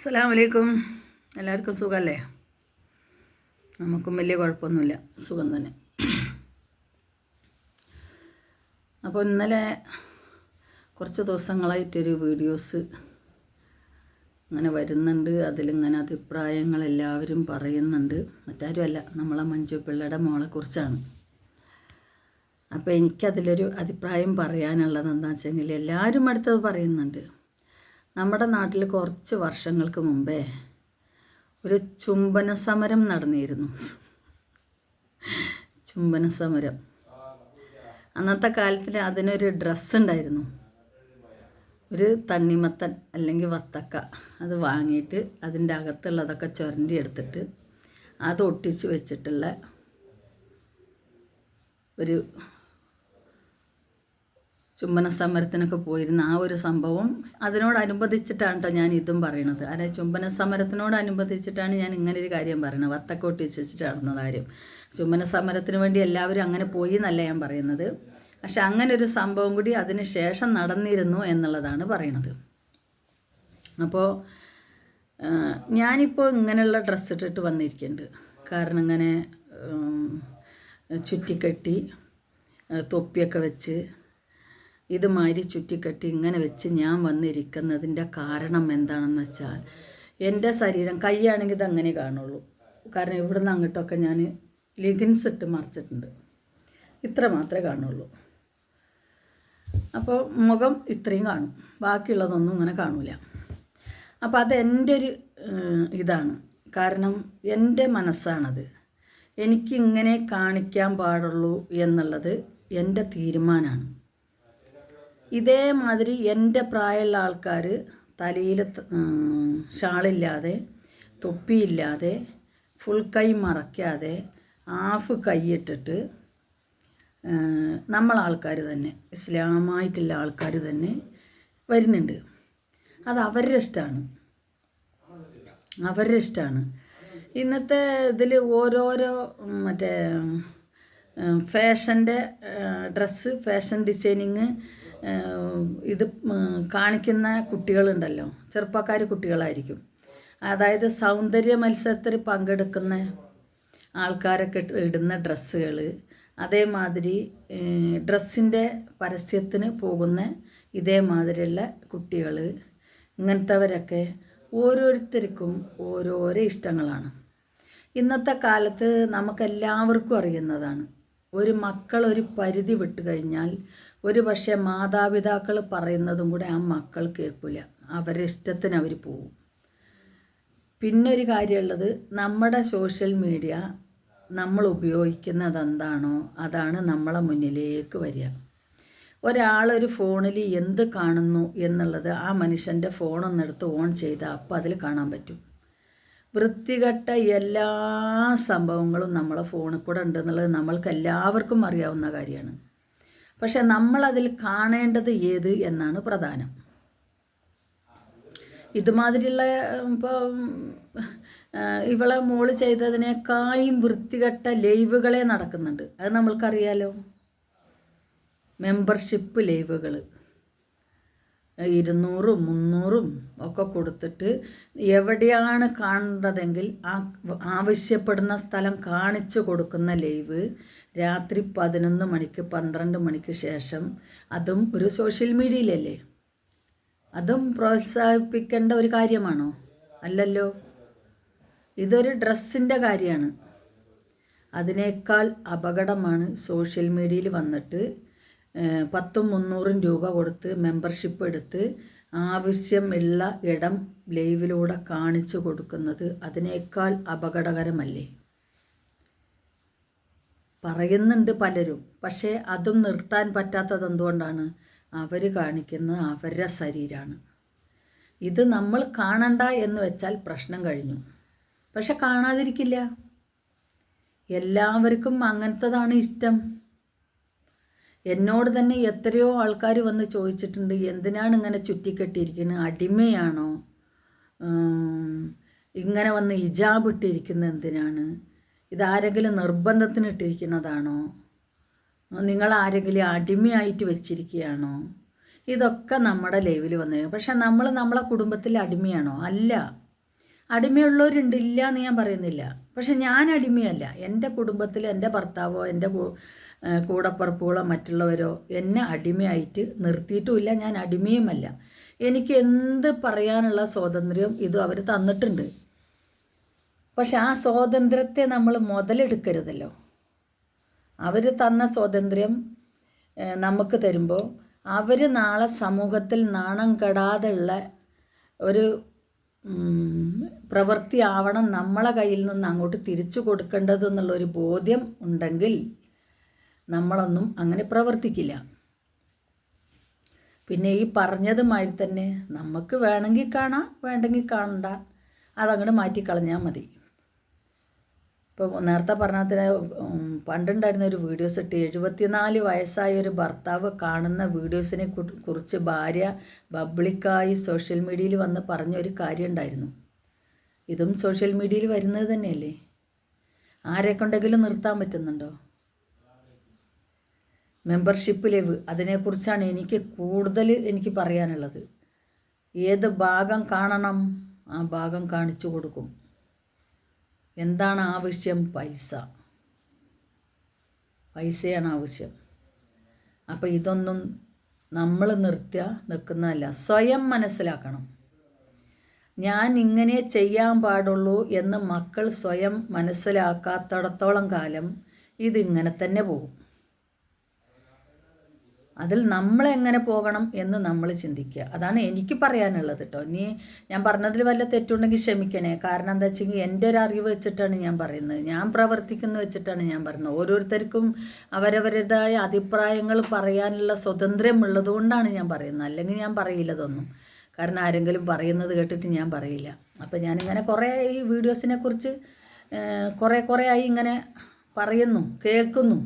അസ്സലാമു അലൈക്കും. എല്ലാവർക്കും സുഖമല്ലേ? നമുക്കും വലിയ കുഴപ്പമൊന്നുമില്ല, സുഖം തന്നെ. അപ്പോൾ ഇന്നലെ കുറച്ച് ദിവസങ്ങളായിട്ടൊരു വീഡിയോസ് ഇങ്ങനെ വരുന്നുണ്ട്. അതിലിങ്ങനെ അഭിപ്രായങ്ങൾ എല്ലാവരും പറയുന്നുണ്ട്. മറ്റാരുമല്ല, നമ്മളെ മഞ്ജു പിള്ളയുടെ മോളെക്കുറിച്ചാണ്. അപ്പോൾ എനിക്കതിലൊരു അഭിപ്രായം പറയാനുള്ളത് എന്താണെന്ന് വെച്ചെങ്കിൽ, എല്ലാവരും അടുത്തത് പറയുന്നുണ്ട്. നമ്മുടെ നാട്ടിൽ കുറച്ച് വർഷങ്ങൾക്ക് മുമ്പേ ഒരു ചുംബന സമരം നടന്നിരുന്നു. ചുംബന സമരം. അന്നത്തെ കാലത്തിൽ അതിനൊരു ഡ്രസ്സ് ഉണ്ടായിരുന്നു. ഒരു തണ്ണിമത്തൻ അല്ലെങ്കിൽ വത്തക്ക അത് വാങ്ങിയിട്ട് അതിൻ്റെ അകത്തുള്ളതൊക്കെ ചുരണ്ടി എടുത്തിട്ട് അത് ഒട്ടിച്ച് വെച്ചിട്ടുള്ള ഒരു ചുംബന സമരത്തിനൊക്കെ പോയിരുന്ന ആ ഒരു സംഭവം അതിനോടനുബന്ധിച്ചിട്ടാണ് കേട്ടോ ഞാൻ ഇതും പറയണത്. അതായത് ചുംബന സമരത്തിനോടനുബന്ധിച്ചിട്ടാണ് ഞാൻ ഇങ്ങനൊരു കാര്യം പറയണത്. വത്തക്ക ഒട്ടിച്ചിട്ട് നടന്ന കാര്യം. ചുംബന സമരത്തിന് വേണ്ടി എല്ലാവരും അങ്ങനെ പോയി എന്നല്ല ഞാൻ പറയുന്നത്. പക്ഷെ അങ്ങനെ ഒരു സംഭവം കൂടി അതിന് ശേഷം നടന്നിരുന്നു എന്നുള്ളതാണ് പറയണത്. അപ്പോൾ ഞാനിപ്പോൾ ഇങ്ങനെയുള്ള ഡ്രസ്സ് ഇട്ടിട്ട് വന്നിരിക്കുന്നുണ്ട്. കാരണം ഇങ്ങനെ ചുറ്റിക്കെട്ടി തൊപ്പിയൊക്കെ വെച്ച് ഇതുമാതിരി ചുറ്റിക്കെട്ടി ഇങ്ങനെ വെച്ച് ഞാൻ വന്നിരിക്കുന്നതിൻ്റെ കാരണം എന്താണെന്ന് വെച്ചാൽ, എൻ്റെ ശരീരം കൈയാണെങ്കിൽ ഇത് അങ്ങനെ കാണുള്ളൂ. കാരണം ഇവിടുന്ന് അങ്ങോട്ടൊക്കെ ഞാൻ ലെഗിൻസ് ഇട്ട് മറിച്ചിട്ടുണ്ട്. ഇത്ര മാത്രമേ കാണുള്ളൂ. അപ്പോൾ മുഖം ഇത്രയും കാണും, ബാക്കിയുള്ളതൊന്നും ഇങ്ങനെ കാണൂല. അപ്പോൾ അതെൻ്റെ ഒരു ഇതാണ്. കാരണം എൻ്റെ മനസ്സാണത്. എനിക്കിങ്ങനെ കാണിക്കാൻ പാടുള്ളൂ എന്നുള്ളത് എൻ്റെ തീരുമാനമാണ്. ഇതേമാതിരി എൻ്റെ പ്രായമുള്ള ആൾക്കാർ തലയിൽ ഷാളില്ലാതെ, തൊപ്പിയില്ലാതെ, ഫുൾ കൈ മറയ്ക്കാതെ, ഹാഫ് കൈയിട്ടിട്ട് നമ്മളാൾക്കാർ തന്നെ, ഇസ്ലാമായിട്ടുള്ള ആൾക്കാർ തന്നെ വരുന്നുണ്ട്. അത് അവരുടെ ഇഷ്ടമാണ്, അവരുടെ ഇഷ്ടമാണ്. ഇന്നത്തെ ഇതിൽ ഓരോരോ മറ്റേ ഫാഷൻ്റെ ഡ്രസ്സ്, ഫാഷൻ ഡിസൈനിങ് ഇത് കാണിക്കുന്ന കുട്ടികളുണ്ടല്ലോ, ചെറുപ്പക്കാർ കുട്ടികളായിരിക്കും. അതായത് സൗന്ദര്യ മത്സരത്തിൽ പങ്കെടുക്കുന്ന ആൾക്കാരൊക്കെ ഇടുന്ന ഡ്രസ്സുകൾ, അതേമാതിരി ഡ്രസ്സിൻ്റെ പരസ്യത്തിന് പോകുന്ന ഇതേമാതിരിയുള്ള കുട്ടികൾ, ഇങ്ങനത്തെവരൊക്കെ ഓരോരുത്തർക്കും ഓരോരോ ഇഷ്ടങ്ങളാണ്. ഇന്നത്തെ കാലത്ത് നമുക്കെല്ലാവർക്കും അറിയുന്നതാണ്, ഒരു മക്കൾ ഒരു പരിധി വിട്ട് കഴിഞ്ഞാൽ ഒരു പക്ഷേ മാതാപിതാക്കൾ പറയുന്നതും കൂടെ ആ മക്കൾ കേൾക്കില്ല. അവരുടെ ഇഷ്ടത്തിന് അവർ പോവും. പിന്നെ ഒരു കാര്യമുള്ളത്, നമ്മുടെ സോഷ്യൽ മീഡിയ നമ്മൾ ഉപയോഗിക്കുന്നത് എന്താണോ അതാണ് നമ്മളെ മുന്നിലേക്ക് വരിക. ഒരാളൊരു ഫോണിൽ എന്ത് കാണുന്നു എന്നുള്ളത് ആ മനുഷ്യൻ്റെ ഫോണൊന്നെടുത്ത് ഓൺ ചെയ്താൽ അപ്പോൾ അതിൽ കാണാൻ പറ്റും. വൃത്തികെട്ട എല്ലാ സംഭവങ്ങളും നമ്മളെ ഫോണിൽ കൂടെ ഉണ്ടെന്നുള്ളത് നമ്മൾക്ക് എല്ലാവർക്കും അറിയാവുന്ന കാര്യമാണ്. പക്ഷെ നമ്മളതിൽ കാണേണ്ടത് ഏത് എന്നാണ് പ്രധാനം. ഇതുമാതിരിയുള്ള ഇപ്പോൾ ഇവളെ മോള് ചെയ്തതിനേക്കാളും വൃത്തികെട്ട ലൈവുകളെ നടക്കുന്നുണ്ട്. അത് നമ്മൾക്കറിയാലോ. മെമ്പർഷിപ്പ് ലൈവുകൾ 200, 300 ഒക്കെ കൊടുത്തിട്ട് എവിടെയാണ് കാണേണ്ടതെങ്കിൽ ആ ആവശ്യപ്പെടുന്ന സ്ഥലം കാണിച്ചു കൊടുക്കുന്ന ലൈവ് രാത്രി 11 മണിക്ക് 12 മണിക്ക് ശേഷം, അതും ഒരു സോഷ്യൽ മീഡിയയിലല്ലേ. അതും പ്രോത്സാഹിപ്പിക്കേണ്ട ഒരു കാര്യമാണോ? അല്ലല്ലോ. ഇതൊരു ഡ്രസ്സിൻ്റെ കാര്യമാണ്. അതിനേക്കാൾ അപകടമാണ് സോഷ്യൽ മീഡിയയിൽ വന്നിട്ട് 10 300 രൂപ കൊടുത്ത് മെമ്പർഷിപ്പ് എടുത്ത് ആവശ്യമുള്ള ഇടം ലൈവിലൂടെ കാണിച്ചു കൊടുക്കുന്നത്. അതിനേക്കാൾ അപകടകരമല്ലേ? പറയുന്നുണ്ട് പലരും. പക്ഷേ അതും നിർത്താൻ പറ്റാത്തത് എന്തുകൊണ്ടാണ്? അവർ കാണിക്കുന്നത് അവരുടെ ശരീരമാണ്. ഇത് നമ്മൾ കാണണ്ട എന്ന് വെച്ചാൽ പ്രശ്നം കഴിഞ്ഞു. പക്ഷെ കാണാതിരിക്കില്ല. എല്ലാവർക്കും അങ്ങനത്തതാണ് ഇഷ്ടം. എന്നോട് തന്നെ എത്രയോ ആൾക്കാർ വന്ന് ചോദിച്ചിട്ടുണ്ട്, എന്തിനാണ് ഇങ്ങനെ ചുറ്റിക്കെട്ടിയിരിക്കുന്നത്? അടിമയാണോ? ഇങ്ങനെ വന്ന് ഹിജാബ് ഇട്ടിരിക്കുന്നത് എന്തിനാണ്? ഇതാരെങ്കിലും നിർബന്ധത്തിന് ഇട്ടിരിക്കുന്നതാണോ? നിങ്ങളാരെങ്കിലും അടിമയായിട്ട് വെച്ചിരിക്കുകയാണോ? ഇതൊക്കെ നമ്മുടെ ലൈവിൽ വന്നു. പക്ഷെ നമ്മളെ കുടുംബത്തിൽ അടിമയാണോ? അല്ല. അടിമയുള്ളവരുണ്ട്, ഇല്ല എന്ന് ഞാൻ പറയുന്നില്ല. പക്ഷെ ഞാൻ അടിമയല്ല. എൻ്റെ കുടുംബത്തിൽ എൻ്റെ ഭർത്താവോ എൻ്റെ കൂടപ്പുറപ്പുകളോ മറ്റുള്ളവരോ എന്നെ അടിമയായിട്ട് നിർത്തിയിട്ടുമില്ല. ഞാൻ അടിമയുമല്ല. എനിക്ക് എന്ത് പറയാനുള്ള സ്വാതന്ത്ര്യം ഇതും അവർ തന്നിട്ടുണ്ട്. പക്ഷെ ആ സ്വാതന്ത്ര്യത്തെ നമ്മൾ മുതലെടുക്കരുതല്ലോ. അവർ തന്ന സ്വാതന്ത്ര്യം നമുക്ക് തരുമ്പോൾ അവർ നാളെ സമൂഹത്തിൽ നാണം കെടാതെയുള്ള ഒരു പ്രവൃത്തി ആവണം നമ്മളെ കയ്യിൽ നിന്ന് അങ്ങോട്ട് തിരിച്ചു കൊടുക്കേണ്ടത് എന്നുള്ളൊരു ബോധ്യം ഉണ്ടെങ്കിൽ നമ്മളൊന്നും അങ്ങനെ പ്രവർത്തിക്കില്ല. പിന്നെ ഈ പറഞ്ഞതുമാതിരി തന്നെ നമുക്ക് വേണമെങ്കിൽ കാണാം, വേണ്ടെങ്കിൽ കാണണ്ട, അതങ്ങോട്ട് മാറ്റിക്കളഞ്ഞാൽ മതി. ഇപ്പോൾ നേരത്തെ പറഞ്ഞതിന് പണ്ടുണ്ടായിരുന്ന ഒരു വീഡിയോസ് ഇട്ട് 74 വയസ്സായ ഒരു ഭർത്താവ് കാണുന്ന വീഡിയോസിനെ കുറിച്ച് ഭാര്യ പബ്ലിക്കായി സോഷ്യൽ മീഡിയയിൽ വന്ന് പറഞ്ഞൊരു കാര്യം ഉണ്ടായിരുന്നു. ഇതും സോഷ്യൽ മീഡിയയിൽ വരുന്നത് തന്നെയല്ലേ? ആരെക്കൊണ്ടെങ്കിലും നിർത്താൻ പറ്റുന്നുണ്ടോ? മെമ്പർഷിപ്പ് ലൈവ്, അതിനെക്കുറിച്ചാണ് എനിക്ക് കൂടുതൽ പറയാനുള്ളത്. ഏത് ഭാഗം കാണണം ആ ഭാഗം കാണിച്ചു കൊടുക്കും. എന്താണ് ആവശ്യം? പൈസയാണ് ആവശ്യം. അപ്പോൾ ഇതൊന്നും നമ്മൾ നിൽക്കുന്നതല്ല. സ്വയം മനസ്സിലാക്കണം. ഞാൻ ഇങ്ങനെ ചെയ്യാൻ പാടുള്ളൂ എന്ന് മക്കൾ സ്വയം മനസ്സിലാക്കാത്തിടത്തോളം കാലം ഇതിങ്ങനെ തന്നെ പോകും. അതിൽ നമ്മളെങ്ങനെ പോകണം എന്ന് നമ്മൾ ചിന്തിക്കുക. അതാണ് എനിക്ക് പറയാനുള്ളത് കേട്ടോ. ഇനി ഞാൻ പറഞ്ഞതിൽ വല്ല തെറ്റുണ്ടെങ്കിൽ ക്ഷമിക്കണേ. കാരണം എന്താ വെച്ചെങ്കിൽ എൻ്റെ ഒരു അറിവ് വെച്ചിട്ടാണ് ഞാൻ പറയുന്നത്, ഞാൻ പ്രവർത്തിക്കുന്ന വെച്ചിട്ടാണ് ഞാൻ പറയുന്നത്. ഓരോരുത്തർക്കും അവരവരുടേതായ അഭിപ്രായങ്ങൾ പറയാനുള്ള സ്വാതന്ത്ര്യം ഉള്ളതുകൊണ്ടാണ് ഞാൻ പറയുന്നത്. അല്ലെങ്കിൽ ഞാൻ പറയില്ല ഇതൊന്നും. കാരണം ആരെങ്കിലും പറയുന്നത് കേട്ടിട്ട് ഞാൻ പറയില്ല. അപ്പോൾ ഞാനിങ്ങനെ കുറേ ഈ വീഡിയോസിനെ കുറിച്ച് കുറേ ആയി ഇങ്ങനെ പറയുന്നു, കേൾക്കുന്നു.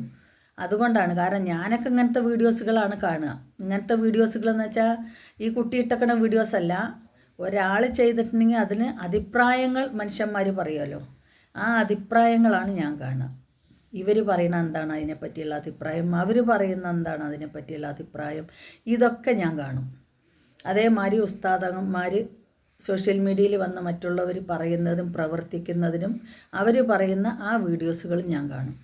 അതുകൊണ്ടാണ്. കാരണം ഞാനൊക്കെ ഇങ്ങനത്തെ വീഡിയോസുകളാണ് കാണുക. ഇങ്ങനത്തെ വീഡിയോസുകളെന്ന് വെച്ചാൽ ഈ കുട്ടിയിട്ടക്കണ വീഡിയോസല്ല. ഒരാൾ ചെയ്തിട്ടുണ്ടെങ്കിൽ അതിന് അഭിപ്രായങ്ങൾ മനുഷ്യന്മാർ പറയുമല്ലോ, ആ അഭിപ്രായങ്ങളാണ് ഞാൻ കാണുക. ഇവർ പറയുന്ന എന്താണ് അതിനെപ്പറ്റിയുള്ള അഭിപ്രായം, അവർ പറയുന്ന എന്താണ് അതിനെപ്പറ്റിയുള്ള അഭിപ്രായം, ഇതൊക്കെ ഞാൻ കാണും. അതേമാതിരി ഉസ്താദന്മാർ സോഷ്യൽ മീഡിയയിൽ വന്ന് മറ്റുള്ളവർ പറയുന്നതും പ്രവർത്തിക്കുന്നതിനും അവർ പറയുന്ന ആ വീഡിയോസുകൾ ഞാൻ കാണും.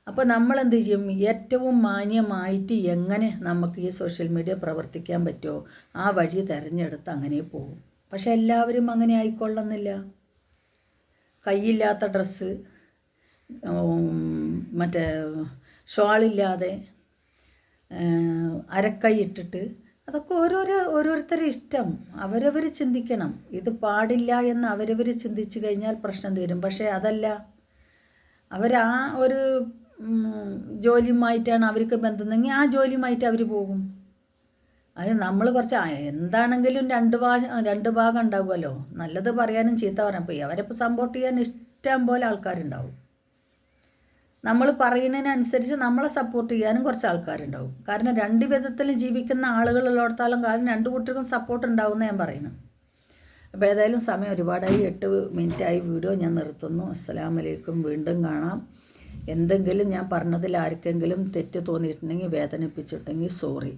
അപ്പോൾ നമ്മളെന്ത് ചെയ്യും? ഏറ്റവും മാന്യമായിട്ട് എങ്ങനെ നമുക്ക് ഈ സോഷ്യൽ മീഡിയ പ്രവർത്തിക്കാൻ പറ്റുമോ ആ വഴി തിരഞ്ഞെടുത്ത് അങ്ങനെ പോകും. പക്ഷെ എല്ലാവരും അങ്ങനെ ആയിക്കൊള്ളുന്നില്ല. കൈയില്ലാത്ത ഡ്രസ്സ്, മറ്റേ ഷോളില്ലാതെ അരക്കൈ ഇട്ടിട്ട്, അതൊക്കെ ഓരോരുത്തരുടെ ഇഷ്ടം. അവരവർ ചിന്തിക്കണം. ഇത് പാടില്ല എന്ന് അവരവർ ചിന്തിച്ചു കഴിഞ്ഞാൽ പ്രശ്നം തീരും. പക്ഷേ അതല്ല, അവരാ ഒരു ജോലിയുമായിട്ടാണ് അവർക്ക് ബന്ധമെങ്കിൽ ആ ജോലിയുമായിട്ട് അവർ പോകും. അത് നമ്മൾ കുറച്ച് എന്താണെങ്കിലും രണ്ട് ഭാഗം ഉണ്ടാകുമല്ലോ. നല്ലത് പറയാനും ചീത്ത പറയാൻ പോയി അവരെപ്പോൾ സപ്പോർട്ട് ചെയ്യാൻ ഇഷ്ടം പോലെ ആൾക്കാരുണ്ടാവും. നമ്മൾ പറയുന്നതിനനുസരിച്ച് നമ്മളെ സപ്പോർട്ട് ചെയ്യാനും കുറച്ച് ആൾക്കാരുണ്ടാവും. കാരണം രണ്ട് വിധത്തിൽ ജീവിക്കുന്ന ആളുകളുള്ളിടത്തോളം കാലം രണ്ട് കൂട്ടർക്കും സപ്പോർട്ട് ഉണ്ടാവുമെന്ന് ഞാൻ പറയുന്നു. അപ്പോൾ ഏതായാലും സമയം ഒരുപാടായി, 8 മിനിറ്റായി. വീഡിയോ ഞാൻ നിർത്തുന്നു. അസ്സലാമു അലൈക്കും. വീണ്ടും കാണാം. എന്തെങ്കിലും ഞാൻ പറഞ്ഞതിൽ ആർക്കെങ്കിലും തെറ്റ് തോന്നിയിട്ടുണ്ടെങ്കിൽ, വേദനിപ്പിച്ചിട്ടുണ്ടെങ്കിൽ സോറി.